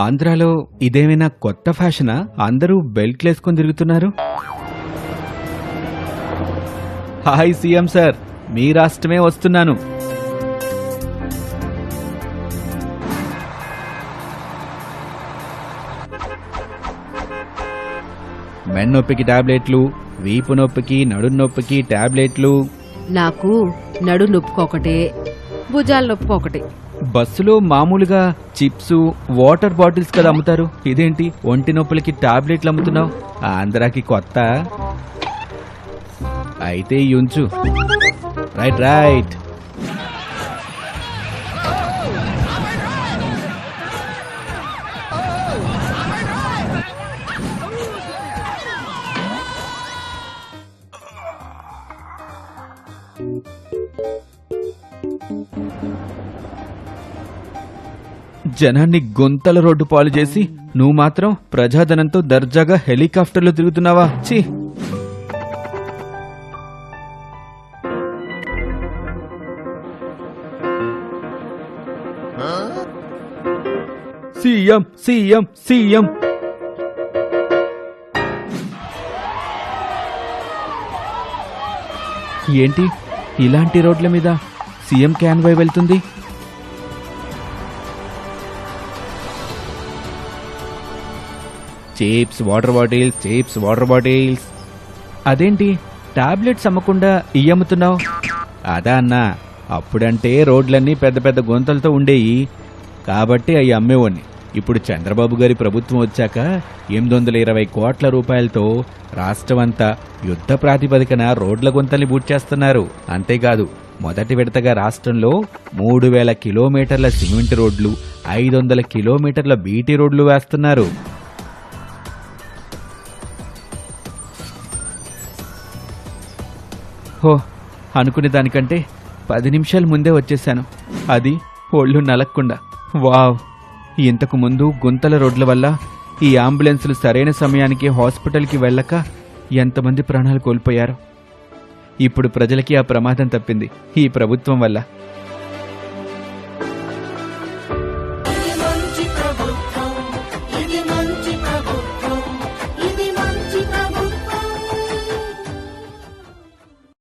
ఆంధ్రాలో ఇదేమైనా కొత్త ఫ్యాషనా? అందరూ బెల్ట్లేసుకొని తిరుగుతున్నారు. హాయ్ సీఎం సార్, మీ రాష్ట్రమే వస్తున్నాను. మెన్నొప్పికి టాబ్లెట్లు, వీపు నొప్పికి, నడు నొప్పికి టాబ్లెట్లు. నాకు నడు నొప్పుకొకటే, భుజాల నొప్పుకొకటే. బస్సులో మామూలుగా చిప్స్, వాటర్ బాటిల్స్ కదా అమ్ముతారు, ఇదేంటి ఒంటి నొప్పులకి టాబ్లెట్లు అమ్ముతున్నావు? ఆంధ్రాకి కొత్త అయితే యుంచు. Right right. జనాన్ని గొంతల రోడ్డు పాలు చేసి నువ్వు మాత్రం ప్రజాధనంతో దర్జాగా హెలికాప్టర్లో తిరుగుతున్నావా? ఛీ! CM CM CM. ఏంటి ఇలాంటి రోడ్ల మీద సీఎం క్యాన్వాయ్ వెళ్తుంది? Chips, water bottles, chips, water bottles. అదేంటి టాబ్లెట్స్ అమ్మకుండా ఇయ్యమ్ముతున్నావు? అదా అన్నా, అప్పుడంటే రోడ్లన్నీ పెద్ద పెద్ద గొంతలతో ఉండేవి కాబట్టి అవి అమ్మేవాడిని. ఇప్పుడు చంద్రబాబు గారి ప్రభుత్వం వచ్చాక 820 కోట్ల రూపాయలతో రాష్ట్రమంతా యుద్ధ ప్రాతిపదికన రోడ్ల గొంతల్ని బూడ్చేస్తున్నారు. అంతేకాదు, మొదటి విడతగా రాష్ట్రంలో 3000 కిలోమీటర్ల సిమెంట్ రోడ్లు, 500 కిలోమీటర్ల బీటీ రోడ్లు వేస్తున్నారు. హో, అనుకునే దానికంటే 10 నిమిషాల ముందే వచ్చేశాను, అది ఒళ్ళు నలక్కుండా. వావ్! ఇంతకు ముందు గుంతల రోడ్ల వల్ల ఈ అంబులెన్సులు సరైన సమయానికి హాస్పిటల్కి వెళ్ళక ఎంతమంది ప్రాణాలు కోల్పోయారు. ఇప్పుడు ప్రజలకి ఆ ప్రమాదం తప్పింది ఈ ప్రభుత్వం వల్ల.